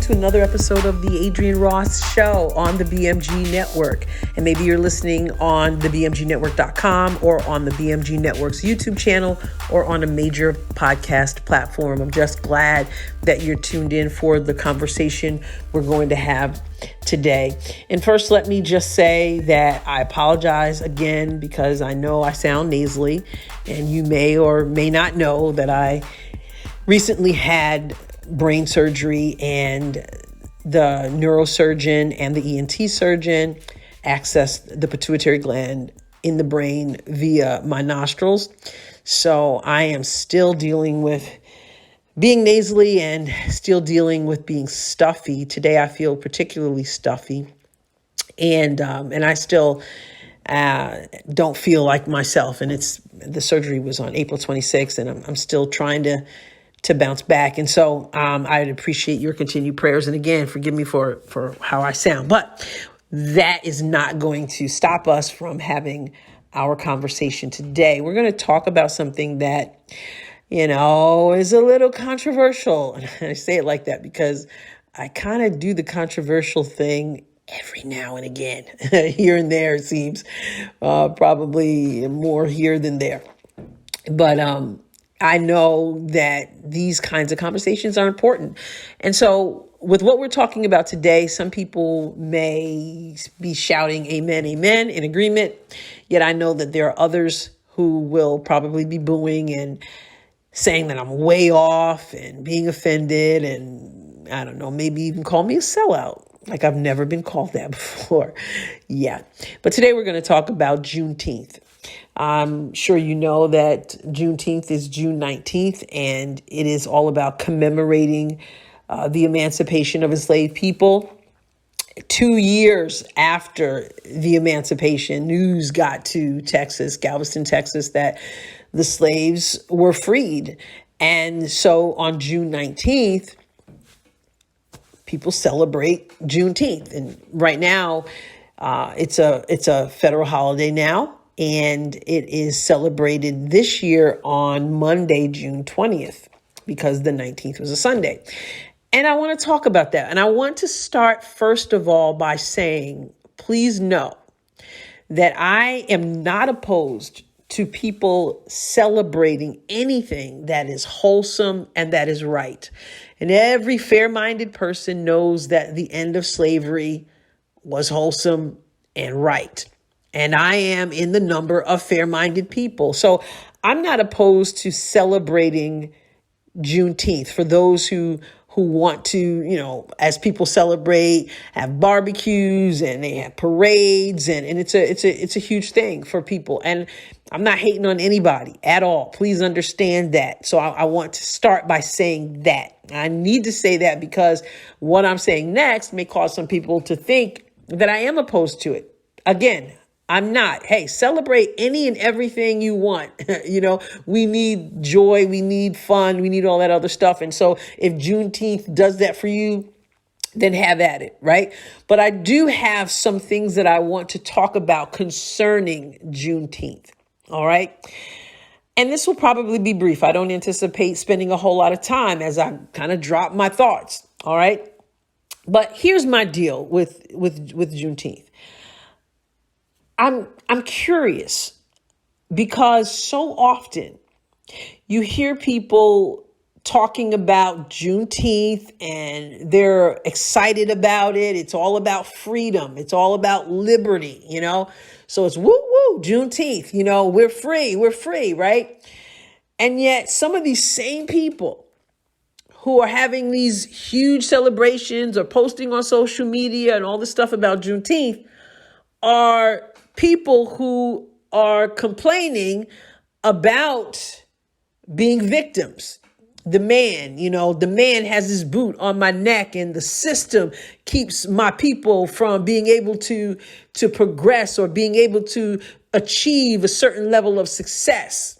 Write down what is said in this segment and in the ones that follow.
to another episode of the Adrienne Ross Show on the BMG Network. And maybe you're listening on the BMGnetwork.com or on the BMG Network's YouTube channel or on a major podcast platform. I'm just glad that you're tuned in for the conversation we're going to have today. And first, let me just say that I apologize again because I know I sound nasally, and you may or may not know that I recently had brain surgery, and the neurosurgeon and the ENT surgeon accessed the pituitary gland in the brain via my nostrils. So I am still dealing with being nasally and still dealing with being stuffy. Today I feel particularly stuffy, and I still don't feel like myself. And the surgery was on April 26th, and I'm still trying to bounce back. And so I'd appreciate your continued prayers. And again, forgive me for how I sound, but that is not going to stop us from having our conversation today. We're going to talk about something that, is a little controversial. And I say it like that because I kind of do the controversial thing every now and again. Here and there, it seems, probably more here than there. But I know that these kinds of conversations are important. And so with what we're talking about today, some people may be shouting amen, amen in agreement. Yet I know that there are others who will probably be booing and saying that I'm way off and being offended, and I don't know, maybe even call me a sellout. Like I've never been called that before. Yeah. But today we're going to talk about Juneteenth. I'm sure you know that Juneteenth is June 19th, and it is all about commemorating the emancipation of enslaved people. 2 years after the emancipation, news got to Texas, Galveston, Texas, that the slaves were freed. And so on June 19th, people celebrate Juneteenth. And right now, it's a federal holiday now. And it is celebrated this year on Monday, June 20th, because the 19th was a Sunday. And I want to talk about that. And I want to start, first of all, by saying, please know that I am not opposed to people celebrating anything that is wholesome and that is right. And every fair-minded person knows that the end of slavery was wholesome and right. And I am in the number of fair-minded people. So I'm not opposed to celebrating Juneteenth for those who want to, as people celebrate, have barbecues and they have parades, and it's a huge thing for people. And I'm not hating on anybody at all. Please understand that. So I want to start by saying that. I need to say that because what I'm saying next may cause some people to think that I am opposed to it. Again, I'm not. Hey, celebrate any and everything you want. We need joy. We need fun. We need all that other stuff. And so if Juneteenth does that for you, then have at it, right? But I do have some things that I want to talk about concerning Juneteenth. All right. And this will probably be brief. I don't anticipate spending a whole lot of time as I kind of drop my thoughts. All right. But here's my deal with Juneteenth. I'm curious because so often you hear people talking about Juneteenth and they're excited about it. It's all about freedom. It's all about liberty, So it's woo woo Juneteenth, we're free, right? And yet some of these same people who are having these huge celebrations or posting on social media and all this stuff about Juneteenth are people who are complaining about being victims. The man has his boot on my neck, and the system keeps my people from being able to progress or being able to achieve a certain level of success.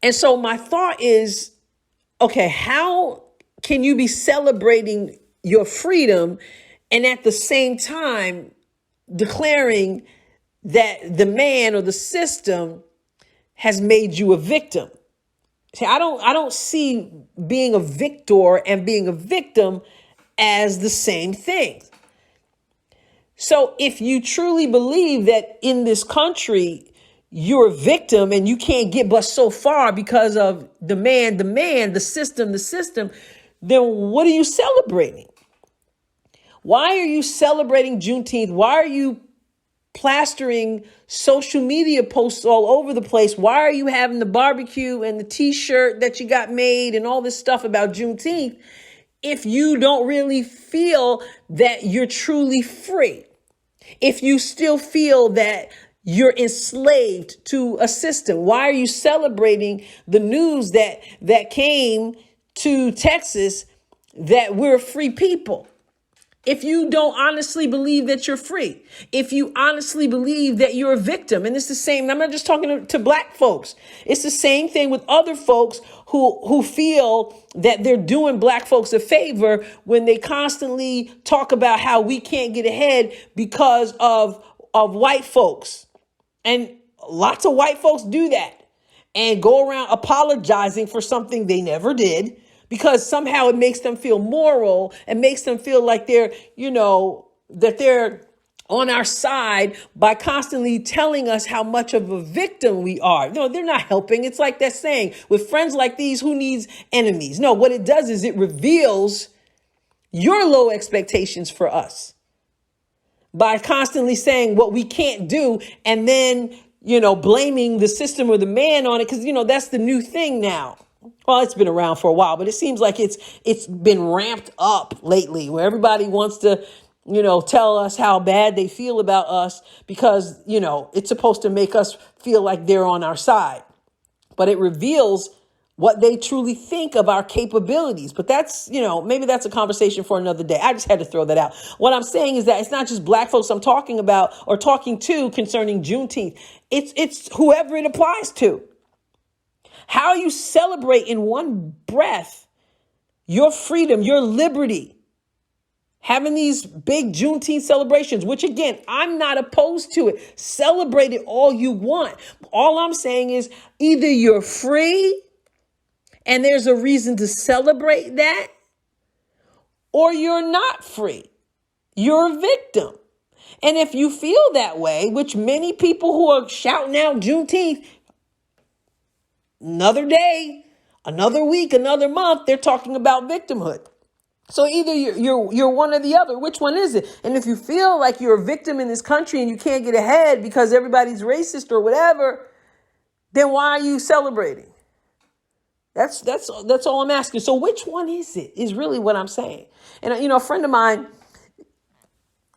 And so my thought is, okay, how can you be celebrating your freedom and at the same time declaring that the man or the system has made you a victim? See, I don't see being a victor and being a victim as the same thing. So if you truly believe that in this country, you're a victim and you can't get but so far because of the man, the system, then what are you celebrating? Why are you celebrating Juneteenth? Why are you plastering social media posts all over the place? Why are you having the barbecue and the t-shirt that you got made and all this stuff about Juneteenth if you don't really feel that you're truly free? If you still feel that you're enslaved to a system, why are you celebrating the news that came to Texas that we're free people? If you don't honestly believe that you're free, if you honestly believe that you're a victim, and it's the same, I'm not just talking to black folks. It's the same thing with other folks who feel that they're doing black folks a favor when they constantly talk about how we can't get ahead because of white folks. And lots of white folks do that and go around apologizing for something they never did, because somehow it makes them feel moral and makes them feel like they're, that they're on our side by constantly telling us how much of a victim we are. No, they're not helping. It's like that saying, with friends like these, who needs enemies? No, what it does is it reveals your low expectations for us by constantly saying what we can't do and then, blaming the system or the man on it. Because, that's the new thing now. Well, it's been around for a while, but it seems like it's been ramped up lately, where everybody wants to, tell us how bad they feel about us because, it's supposed to make us feel like they're on our side. But it reveals what they truly think of our capabilities. But that's, maybe that's a conversation for another day. I just had to throw that out. What I'm saying is that it's not just black folks I'm talking about or talking to concerning Juneteenth. It's whoever it applies to. How you celebrate in one breath your freedom, your liberty, having these big Juneteenth celebrations, which again, I'm not opposed to it. Celebrate it all you want. All I'm saying is either you're free and there's a reason to celebrate that, or you're not free. You're a victim. And if you feel that way, which many people who are shouting out Juneteenth, another day, another week, another month, they're talking about victimhood. So either you're one or the other. Which one is it? And if you feel like you're a victim in this country and you can't get ahead because everybody's racist or whatever, then why are you celebrating? That's all I'm asking. So which one is it? Is really what I'm saying. And a friend of mine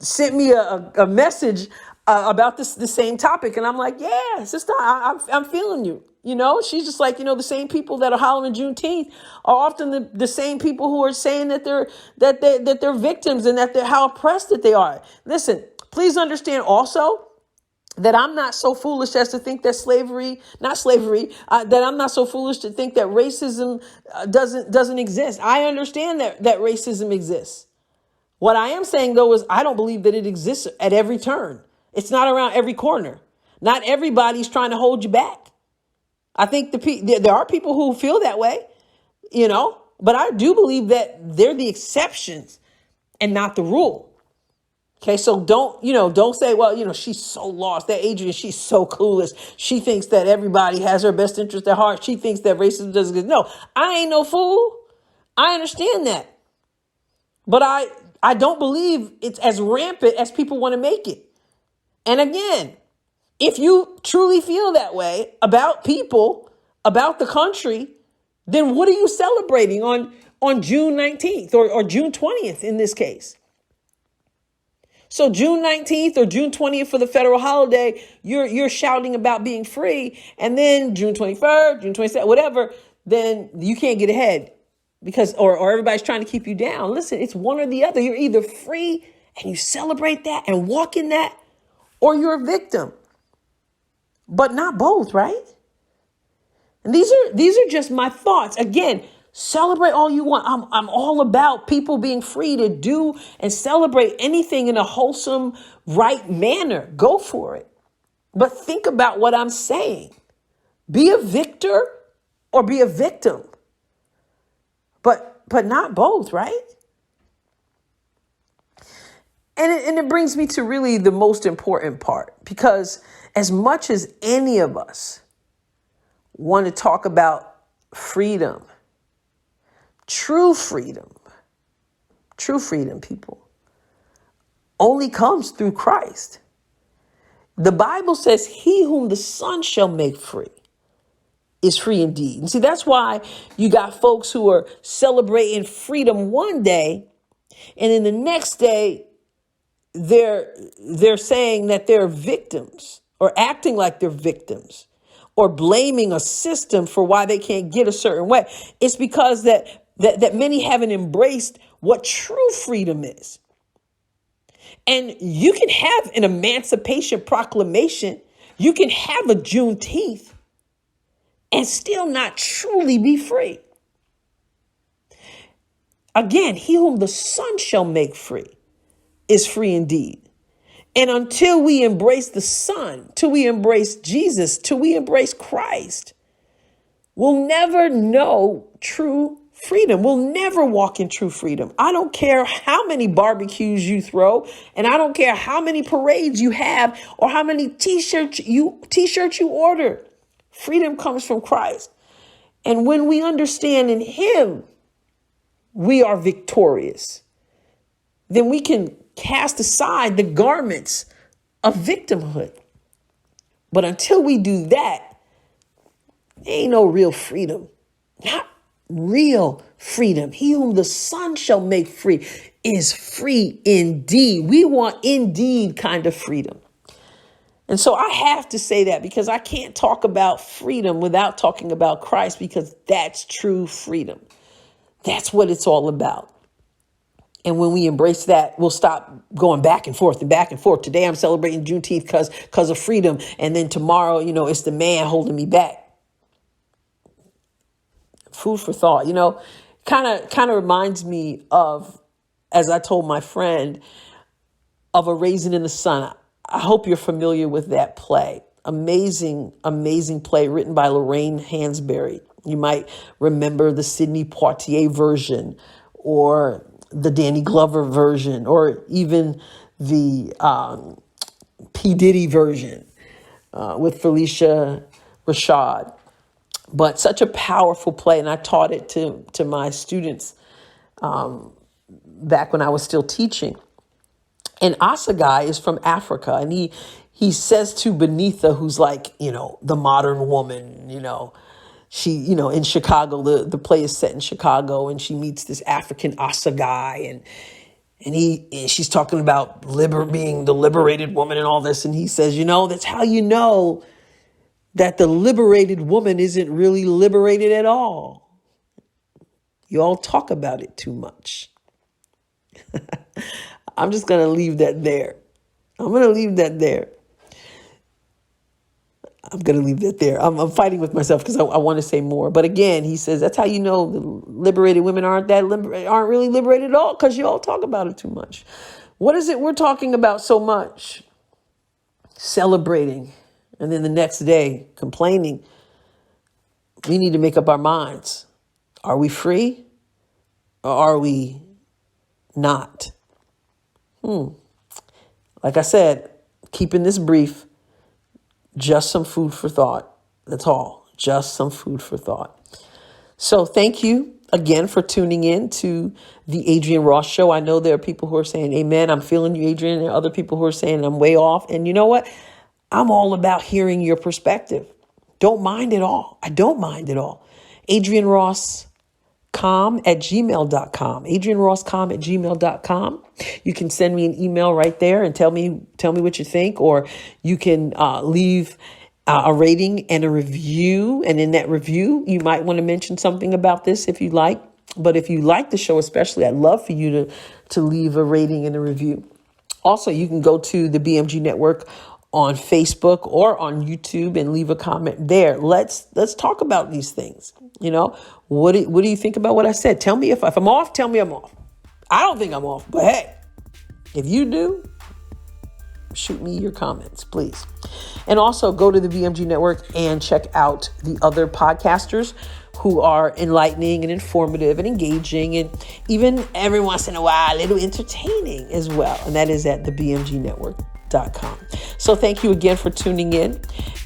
sent me a message about the same topic, and I'm like, yeah, sister, I'm feeling you. She's just like, the same people that are hollering Juneteenth are often the same people who are saying that they're victims and that they're how oppressed that they are. Listen, please understand also that I'm not so foolish as to think that that I'm not so foolish to think that racism doesn't exist. I understand that racism exists. What I am saying, though, is I don't believe that it exists at every turn. It's not around every corner. Not everybody's trying to hold you back. I think there are people who feel that way, but I do believe that they're the exceptions and not the rule. Okay, so don't say, well, she's so lost. That Adrienne, she's so clueless. She thinks that everybody has her best interest at heart. She thinks that racism doesn't exist. No, I ain't no fool. I understand that. But I don't believe it's as rampant as people want to make it. And again, if you truly feel that way about people, about the country, then what are you celebrating on June 19th or June 20th in this case? So June 19th or June 20th for the federal holiday, you're shouting about being free. And then June 23rd, June 22nd, whatever, then you can't get ahead because or everybody's trying to keep you down. Listen, it's one or the other. You're either free and you celebrate that and walk in that, or you're a victim. But not both, right? And these are just my thoughts. Again, celebrate all you want. I'm all about people being free to do and celebrate anything in a wholesome, right manner. Go for it. But think about what I'm saying. Be a victor or be a victim. But not both, right? it brings me to really the most important part, because as much as any of us want to talk about freedom, true freedom, people, only comes through Christ. The Bible says, he whom the Son shall make free is free indeed. And see, that's why you got folks who are celebrating freedom one day, and then the next day they're saying that they're victims, or acting like they're victims, or blaming a system for why they can't get a certain way. It's because that many haven't embraced what true freedom is. And you can have an Emancipation Proclamation, you can have a Juneteenth, and still not truly be free. Again, he whom the Son shall make free is free indeed. And until we embrace the Son, till we embrace Jesus, till we embrace Christ, we'll never know true freedom. We'll never walk in true freedom. I don't care how many barbecues you throw, and I don't care how many parades you have, or how many t-shirts you order. Freedom comes from Christ. And when we understand in him we are victorious, then we can cast aside the garments of victimhood. But until we do that, there ain't no real freedom. Not real freedom. He whom the Son shall make free is free indeed. We want indeed kind of freedom. And so I have to say that, because I can't talk about freedom without talking about Christ, because that's true freedom. That's what it's all about. And when we embrace that, we'll stop going back and forth and back and forth. Today I'm celebrating Juneteenth because of freedom. And then tomorrow, it's the man holding me back. Food for thought, kind of reminds me of, as I told my friend, of A Raisin in the Sun. I hope you're familiar with that play. Amazing, amazing play written by Lorraine Hansberry. You might remember the Sidney Poitier version, or the Danny Glover version, or even the P. Diddy version with Felicia Rashad. But such a powerful play, and I taught it to my students back when I was still teaching. And Assegai is from Africa, and he says to Beneatha, who's like, the modern woman, she, in Chicago, the play is set in Chicago, and she meets this African Assegai, and she's talking about being the liberated woman and all this. And he says, that's how you know that the liberated woman isn't really liberated at all. You all talk about it too much. I'm just going to leave that there. I'm fighting with myself because I want to say more. But again, he says, that's how you know the liberated women aren't really liberated at all, because you all talk about it too much. What is it we're talking about so much? Celebrating. And then the next day, complaining. We need to make up our minds. Are we free, or are we not? Like I said, keeping this brief, just some food for thought. That's all. Just some food for thought. So thank you again for tuning in to the Adrienne Ross Show. I know there are people who are saying, amen, I'm feeling you, Adrienne. There are other people who are saying I'm way off. And you know what? I'm all about hearing your perspective. Don't mind it all. I don't mind it all. Adrienne Ross com@gmail.com. AdrienneRossCom@gmail.com. You can send me an email right there and tell me what you think, or you can leave a rating and a review. And in that review, you might want to mention something about this if you like. But if you like the show, especially, I'd love for you to leave a rating and a review. Also, you can go to the BMG Network on Facebook or on YouTube and leave a comment there. Let's talk about these things. What do you think about what I said? Tell me if I'm off, tell me I'm off. I don't think I'm off, but hey, if you do, shoot me your comments, please. And also go to the BMG Network and check out the other podcasters. who are enlightening and informative and engaging, and even every once in a while, a little entertaining as well. And that is at thebmgnetwork.com. So thank you again for tuning in,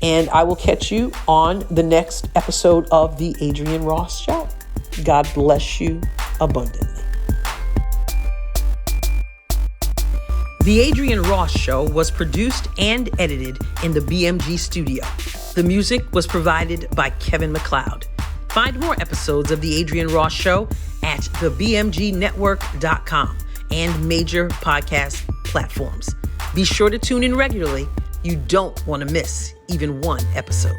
and I will catch you on the next episode of The Adrienne Ross Show. God bless you abundantly. The Adrienne Ross Show was produced and edited in the BMG studio. The music was provided by Kevin MacLeod. Find more episodes of The Adrienne Ross Show at thebmgnetwork.com and major podcast platforms. Be sure to tune in regularly. You don't want to miss even one episode.